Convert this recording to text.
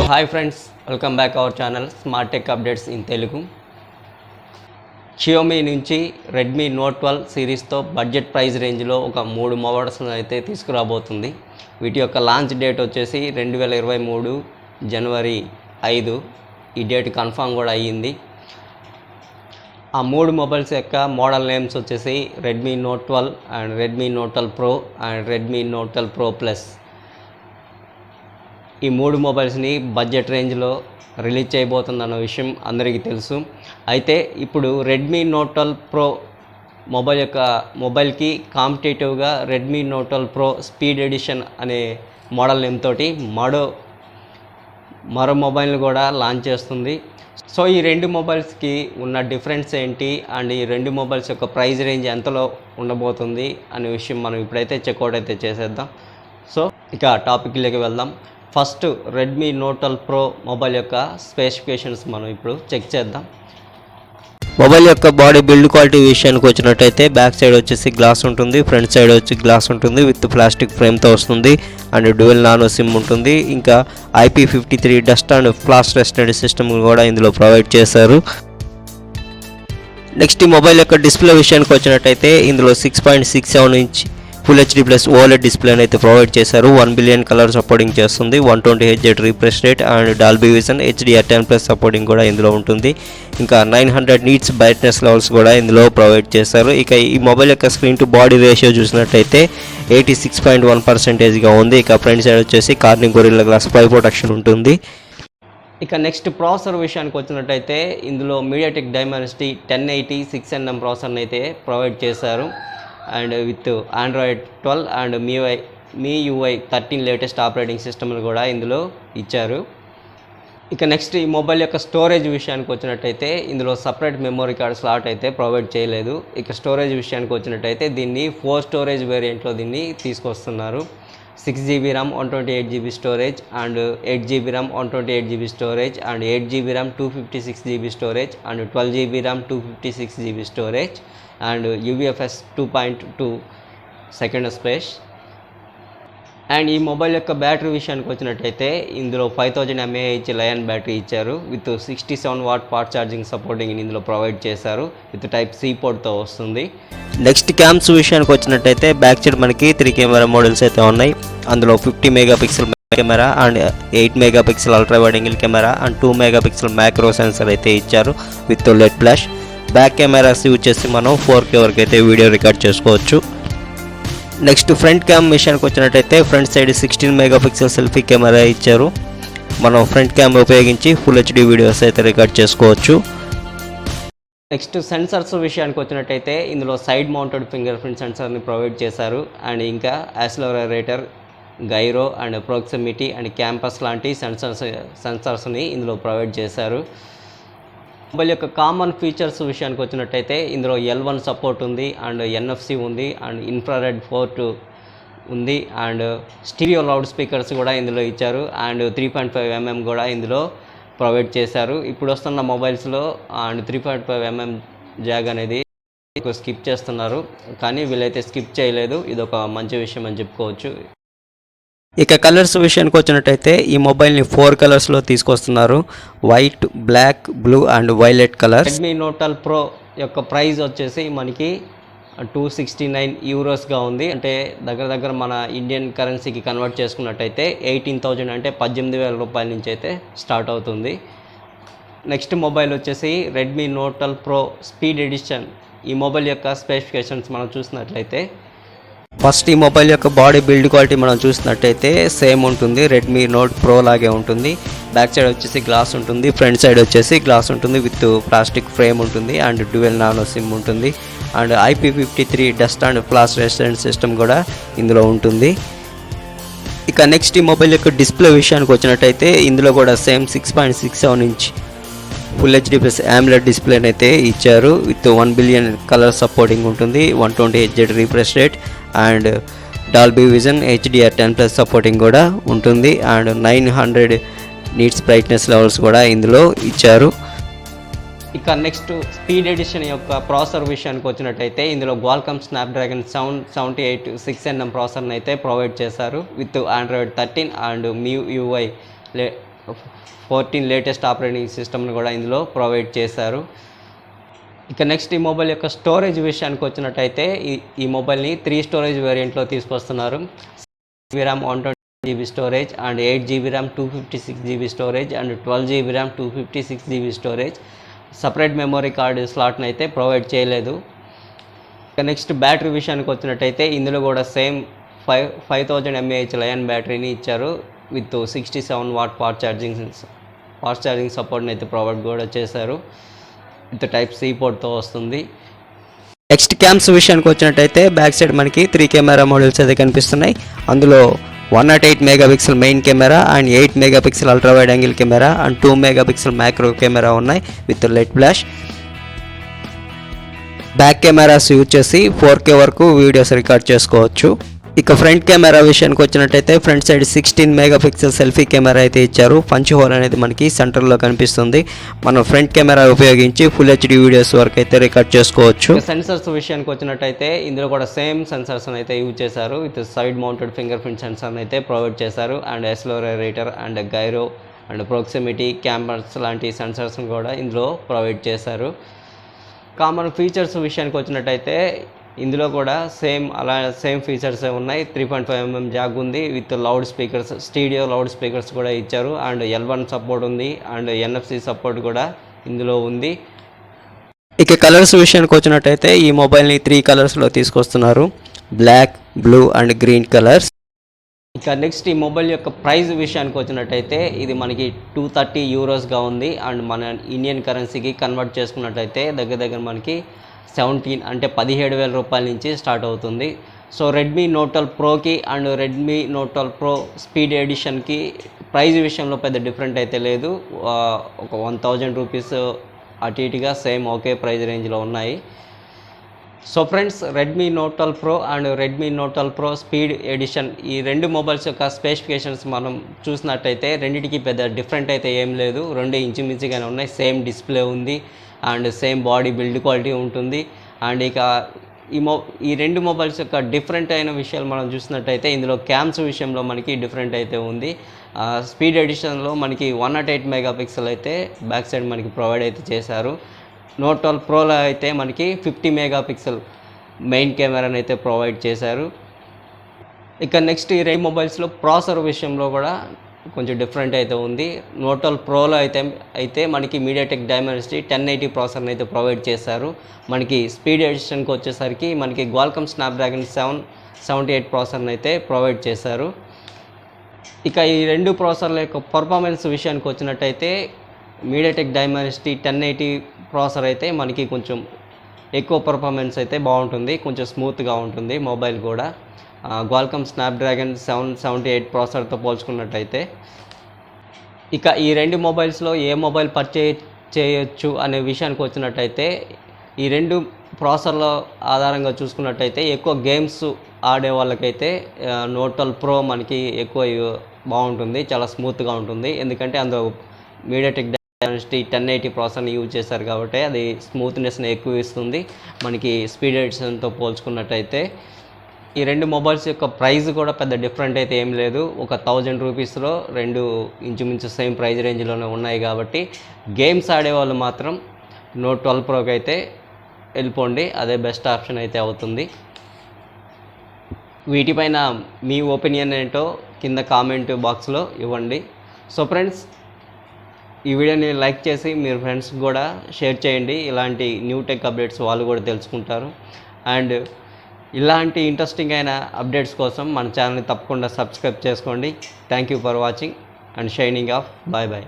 Hi friends, welcome back our channel Smart Tech Updates in Telugu. Xiaomi నుంచి Redmi Note 12 సిరీస్తో budget price రేంజ్లో ఒక 3 mobiles అయితే తీసుకురాబోతుంది. వీటి యొక్క లాంచ్ డేట్ వచ్చేసి 2023 జనవరి 5. ఈ డేట్ కన్ఫర్మ్ కూడా అయ్యింది. ఆ 3 మొబైల్స్ యొక్క మోడల్ నేమ్స్ వచ్చేసి Redmi Note 12 and Redmi Note 12 Pro and Redmi Note 12 Pro Plus. ఈ 3 మొబైల్స్ని బడ్జెట్ రేంజ్లో రిలీజ్ చేయబోతుందన్న విషయం అందరికీ తెలుసు. అయితే ఇప్పుడు Redmi Note 12 Pro మొబైల్కి కాంపిటేటివ్గా Redmi Note 12 Pro speed edition అనే మోడల్ నేమ్ తోటి మరో మొబైల్ని కూడా లాంచ్ చేస్తుంది. సో ఈ 2 మొబైల్స్కి ఉన్న డిఫరెన్స్ ఏంటి అండ్ ఈ 2 మొబైల్స్ యొక్క ప్రైస్ రేంజ్ ఎంతలో ఉండబోతుంది అనే విషయం మనం ఇప్పుడైతే చెక్అవుట్ అయితే చేసేద్దాం. సో ఇక టాపిక్లోకి వెళ్దాం. First Redmi Note 12 Pro mobile యొక్క స్పెసిఫికేషన్స్ మనం ఇప్పుడు చెక్ చేద్దాం. మొబైల్ యొక్క బాడీ బిల్డ్ క్వాలిటీ విషయానికి వచ్చినట్టయితే బ్యాక్ సైడ్ వచ్చేసి గ్లాస్ ఉంటుంది, ఫ్రంట్ సైడ్ వచ్చి గ్లాస్ ఉంటుంది, విత్ ప్లాస్టిక్ ఫ్రేమ్తో వస్తుంది అండ్ డ్యూయల్ నానో సిమ్ ఉంటుంది. ఇంకా IP53 dust and flash resistant system కూడా ఇందులో ప్రొవైడ్ చేశారు. నెక్స్ట్ ఈ మొబైల్ యొక్క డిస్ప్లే విషయానికి వచ్చినట్టయితే ఇందులో 6.67 inch full HD plus OLED డిస్ప్లేని అయితే ప్రొవైడ్ చేశారు. 1 బిలియన్ కలర్ సపోర్టింగ్ చేస్తుంది. 120 Hz refresh rate and Dolby vision HDR10+ supporting కూడా ఇందులో ఉంటుంది. ఇంకా 900 నీట్స్ బ్రైట్నెస్ లెవెల్స్ కూడా ఇందులో ప్రొవైడ్ చేశారు. ఇక ఈ మొబైల్ యొక్క స్క్రీన్ టు బాడీ రేషియో చూసినట్టయితే 86.1%గా ఉంది. ఇక ఫ్రంట్ సైడ్ వచ్చేసి కార్నింగ్ గొరిల్లా గ్లాస్ 5 ప్రొటెక్షన్ ఉంటుంది. ఇక నెక్స్ట్ ప్రాసెసర్ విషయానికి వచ్చినట్టయితే ఇందులో MediaTek Dimensity 1080 6nm ప్రాసెసర్ని అయితే ప్రొవైడ్ చేశారు. And with Android 12 and MIUI 13 latest operating సిస్టమ్లు కూడా ఇందులో ఇచ్చారు. ఇక నెక్స్ట్ ఈ మొబైల్ యొక్క స్టోరేజ్ విషయానికి వచ్చినట్టయితే ఇందులో సపరేట్ మెమరీ కార్డ్ స్లాట్ అయితే ప్రొవైడ్ చేయలేదు. ఇక స్టోరేజ్ విషయానికి వచ్చినట్టయితే దీన్ని 4 స్టోరేజ్ వేరియంట్లో దీన్ని తీసుకొస్తున్నారు. 6GB RAM 128GB storage and 8GB RAM 128GB storage and 8GB RAM 256GB storage and 12GB RAM 256GB storage and UFS 2.2 second space. And ఈ mobile యొక్క బ్యాటరీ విషయానికి వచ్చినట్టయితే ఇందులో 5000 mAh లయన్ బ్యాటరీ ఇచ్చారు. With 67 watt fast charging supporting ఇందులో provide చేశారు. With Type-C పోర్ట్తో వస్తుంది. Next cams విషయానికి వచ్చినట్టయితే బ్యాక్ సైడ్ మనకి 3 కెమెరా మోడల్స్ అయితే ఉన్నాయి. అందులో 50 megapixel camera and 8 megapixel ultra wide angle camera and 2 megapixel macro sensor అయితే ఇచ్చారు విత్ LED ఫ్లాష్. బ్యాక్ కెమెరాస్ యూజ్ చేసి మనం 4K వరకు అయితే వీడియో రికార్డ్ చేసుకోవచ్చు. నెక్స్ట్ ఫ్రంట్ క్యామ్ విషయానికి వచ్చినట్టయితే front side 16 megapixel selfie camera ఇచ్చారు. మనం ఫ్రంట్ క్యామ్ ఉపయోగించి ఫుల్ HD వీడియోస్ అయితే రికార్డ్ చేసుకోవచ్చు. నెక్స్ట్ సెన్సర్స్ విషయానికి వచ్చినట్టయితే ఇందులో సైడ్ మౌంటెడ్ ఫింగర్ ప్రింట్ సెన్సర్ని ప్రొవైడ్ చేశారు. అండ్ ఇంకా accelerator, gyro and proximity and campus లాంటి సెన్సర్స్ని ఇందులో ప్రొవైడ్ చేశారు. మొబైల్ యొక్క కామన్ ఫీచర్స్ విషయానికి వచ్చినట్టయితే ఇందులో L1 సపోర్ట్ ఉంది అండ్ NFC ఉంది అండ్ ఇన్ఫ్రారెడ్ పోర్ట్ ఉంది అండ్ స్టీరియో లౌడ్ స్పీకర్స్ కూడా ఇందులో ఇచ్చారు అండ్ 3.5mm కూడా ఇందులో ప్రొవైడ్ చేశారు. ఇప్పుడు వస్తున్న మొబైల్స్లో అండ్ 3.5mm జాగ్ అనేది స్కిప్ చేస్తున్నారు, కానీ వీళ్ళైతే స్కిప్ చేయలేదు. ఇది ఒక మంచి విషయం అని చెప్పుకోవచ్చు. ఇక కలర్స్ విషయానికి వచ్చినట్టయితే ఈ మొబైల్ని 4 కలర్స్లో తీసుకొస్తున్నారు. White, black, blue and violet colours. Redmi Note 12 Pro యొక్క ప్రైస్ వచ్చేసి మనకి 269 యూరోస్గా ఉంది. అంటే దగ్గర మన ఇండియన్ కరెన్సీకి కన్వర్ట్ చేసుకున్నట్టయితే 18,000 అంటే 18,000 రూపాయల నుంచి అయితే స్టార్ట్ అవుతుంది. నెక్స్ట్ మొబైల్ వచ్చేసి Redmi Note 12 Pro speed edition. ఈ మొబైల్ యొక్క స్పెసిఫికేషన్స్ మనం చూసినట్లయితే ఫస్ట్ ఈ మొబైల్ యొక్క బాడీ బిల్డ్ క్వాలిటీ మనం చూసినట్టయితే సేమ్ ఉంటుంది, Redmi Note Pro లాగే ఉంటుంది. బ్యాక్ సైడ్ వచ్చేసి గ్లాస్ ఉంటుంది, ఫ్రంట్ సైడ్ వచ్చేసి గ్లాస్ ఉంటుంది విత్ ప్లాస్టిక్ ఫ్రేమ్ ఉంటుంది అండ్ డ్యూయల్ నానో సిమ్ ఉంటుంది and IP53 dust and flash resistant system కూడా ఇందులో ఉంటుంది. ఇక నెక్స్ట్ ఈ మొబైల్ యొక్క డిస్ప్లే విషయానికి వచ్చినట్టయితే ఇందులో కూడా same 6.67 inch full HD plus AMOLED డిస్ప్లేని అయితే ఇచ్చారు. విత్ 1 బిలియన్ కలర్ సపోర్టింగ్ ఉంటుంది. 120 Hz refresh rate and Dolby vision HDR10+ supporting కూడా ఉంటుంది అండ్ 900 నీట్స్ బ్రైట్నెస్ లెవెల్స్ కూడా ఇందులో ఇచ్చారు. ఇక నెక్స్ట్ స్పీడ్ ఎడిషన్ యొక్క ప్రాసెసర్ విషయానికి వచ్చినట్టయితే ఇందులో Qualcomm Snapdragon 778 6nm ప్రాసెసర్ని అయితే ప్రొవైడ్ చేశారు with Android 13 and MIUI 14 latest operating సిస్టమ్ని కూడా ఇందులో ప్రొవైడ్ చేశారు. ఇక నెక్స్ట్ ఈ మొబైల్ యొక్క స్టోరేజ్ విషయానికి వచ్చినట్టయితే ఈ మొబైల్ని 3 స్టోరేజ్ వేరియంట్లో తీసుకొస్తున్నారు. RAM 128GB storage and 8GB RAM 256GB storage and 12GB RAM 256GB storage. Separate memory card స్లాట్ని అయితే ప్రొవైడ్ చేయలేదు. ఇక నెక్స్ట్ బ్యాటరీ విషయానికి వచ్చినట్టయితే ఇందులో కూడా సేమ్ 5000 mAh లయన్ బ్యాటరీని ఇచ్చారు విత్ 67 వాట్ ఫాస్ట్ ఛార్జింగ్ సపోర్ట్ని అయితే ప్రొవైడ్ కూడా చేశారు. విత్ టైప్ సి పోర్ట్తో వస్తుంది. నెక్స్ట్ క్యామ్స్ విషయానికి వచ్చినట్టయితే బ్యాక్ సైడ్ మనకి 3 కెమెరా మోడల్స్ అయితే కనిపిస్తున్నాయి. అందులో 108 megapixel main camera and 8 megapixel ultra wide angle camera and 2 megapixel macro camera ఉన్నాయి with LED flash. Back cameras use చేసి 4K వరకు వీడియోస్ రికార్డ్ చేసుకోవచ్చు. ఇక ఫ్రంట్ కెమెరా విషయానికి వచ్చినట్టయితే front side 16 megapixel selfie camera అయితే ఇచ్చారు. పంచ్ హోల్ అనేది మనకి సెంటర్లో కనిపిస్తుంది. మనం ఫ్రంట్ కెమెరా ఉపయోగించి ఫుల్ హెచ్డి వీడియోస్ వరకు అయితే రికార్డ్ చేసుకోవచ్చు. సెన్సర్స్ విషయానికి వచ్చినట్టయితే ఇందులో కూడా సేమ్ సెన్సర్స్ అయితే యూజ్ చేశారు. With side mounted fingerprint సెన్సర్ని అయితే ప్రొవైడ్ చేశారు. And accelerator and gyro and proximity cameras లాంటి సెన్సర్స్ని కూడా ఇందులో ప్రొవైడ్ చేశారు. కామన్ ఫీచర్స్ విషయానికి వచ్చినట్టయితే ఇందులో కూడా సేమ్ ఫీచర్స్ ఉన్నాయి. 3.5mm జాగ్ ఉంది with loud speakers, స్టీడియో loud speakers కూడా ఇచ్చారు. అండ్ L1 సపోర్ట్ ఉంది అండ్ NFC సపోర్ట్ కూడా ఇందులో ఉంది. ఇక కలర్స్ విషయానికి వచ్చినట్టయితే ఈ మొబైల్ని 3 కలర్స్లో తీసుకొస్తున్నారు. Black, blue and green colours. ఇక నెక్స్ట్ ఈ మొబైల్ యొక్క ప్రైస్ విషయానికి వచ్చినట్టయితే ఇది మనకి €230గా ఉంది. అండ్ మన ఇండియన్ కరెన్సీకి కన్వర్ట్ చేసుకున్నట్టయితే దగ్గర మనకి 17 అంటే 17,000 రూపాయల నుంచి స్టార్ట్ అవుతుంది. సో రెడ్మీ నోట్ 12 ప్రోకి and Redmi note 12 pro speed ఎడిషన్కి ప్రైస్ విషయంలో పెద్ద డిఫరెంట్ అయితే లేదు. ఒక 1000 రూపీస్ అటు ఇటుగా సేమ్ ఒకే ప్రైస్ రేంజ్లో ఉన్నాయి. So friends, Redmi note 12 pro and Redmi note 12 pro speed edition ఈ రెండు మొబైల్స్ యొక్క స్పెసిఫికేషన్స్ మనం చూసినట్టయితే రెండింటికి పెద్ద డిఫరెంట్ అయితే ఏం లేదు. రెండు ఇంచుమించుగానే ఉన్నాయి. సేమ్ డిస్ప్లే ఉంది and same body build quality ఉంటుంది. అండ్ ఇక ఈ రెండు మొబైల్స్ యొక్క డిఫరెంట్ అయిన విషయాలు మనం చూసినట్టయితే ఇందులో క్యామ్స్ విషయంలో మనకి డిఫరెంట్ అయితే ఉంది. స్పీడ్ ఎడిషన్లో మనకి 108 మెగాపిక్సెల్ అయితే బ్యాక్ సైడ్ మనకి ప్రొవైడ్ అయితే చేశారు. నోట్ 12 ప్రోలో అయితే మనకి 50 మెగాపిక్సెల్ మెయిన్ కెమెరాని అయితే ప్రొవైడ్ చేశారు. ఇక నెక్స్ట్ ఈ రెండు మొబైల్స్లో ప్రాసెసర్ విషయంలో కూడా కొంచెం డిఫరెంట్ అయితే ఉంది. నోట్ 12 ప్రోలో అయితే మనకి మీడియాటెక్ డైమెన్సిటీ 1080 ప్రాసెసర్ని అయితే ప్రొవైడ్ చేశారు. మనకి స్పీడ్ ఎడిషన్కి వచ్చేసరికి మనకి క్వాల్కమ్ స్నాప్డ్రాగన్ 778 ప్రాసెసర్ని అయితే ప్రొవైడ్ చేశారు. ఇక ఈ రెండు ప్రాసెసర్ల యొక్క పర్ఫార్మెన్స్ విషయానికి వచ్చినట్టయితే మీడియాటెక్ డైమెన్సిటీ 1080 ప్రాసెసర్ అయితే మనకి కొంచెం ఎక్కువ పర్ఫార్మెన్స్ అయితే బాగుంటుంది. కొంచెం స్మూత్గా ఉంటుంది మొబైల్ కూడా. Qualcomm Snapdragon 778 ప్రాసెసర్తో పోల్చుకున్నట్టయితే. ఇక ఈ రెండు మొబైల్స్లో ఏ మొబైల్ పర్చేజ్ చేయొచ్చు అనే విషయానికి వచ్చినట్టయితే ఈ రెండు ప్రాసెసర్ల ఆధారంగా చూసుకున్నట్టయితే ఎక్కువ గేమ్స్ ఆడే వాళ్ళకైతే నోట్ 12 ప్రో మనకి ఎక్కువ బాగుంటుంది. చాలా స్మూత్గా ఉంటుంది. ఎందుకంటే అందులో మీడియాటెక్ డైమెన్సిటీ 1080 ప్రాసెసర్ని యూజ్ చేశారు కాబట్టి అది స్మూత్నెస్ని ఎక్కువ ఇస్తుంది మనకి స్పీడ్ ఎడిషన్తో పోల్చుకున్నట్టయితే. ఈ రెండు మొబైల్స్ యొక్క ప్రైస్ కూడా పెద్ద డిఫరెంట్ అయితే ఏం లేదు. ఒక 1000 రూపీస్లో రెండు ఇంచుమించు సేమ్ ప్రైస్ రేంజ్లోనే ఉన్నాయి కాబట్టి గేమ్స్ ఆడేవాళ్ళు మాత్రం నోట్ 12 ప్రోకి అయితే వెళ్ళిపోండి. అదే బెస్ట్ ఆప్షన్ అయితే అవుతుంది. వీటిపైన మీ ఒపీనియన్ ఏంటో కింద కామెంట్ బాక్స్లో ఇవ్వండి. సో ఫ్రెండ్స్, ఈ వీడియోని లైక్ చేసి మీరు ఫ్రెండ్స్ కూడా షేర్ చేయండి. ఇలాంటి న్యూ టెక్ అప్డేట్స్ వాళ్ళు కూడా తెలుసుకుంటారు. అండ్ ఇలాంటి ఇంట్రెస్టింగ్ అయిన అప్డేట్స్ కోసం మన ఛానల్ని తప్పకుండా సబ్స్క్రైబ్ చేసుకోండి. Thank you for watching and signing off. Bye bye.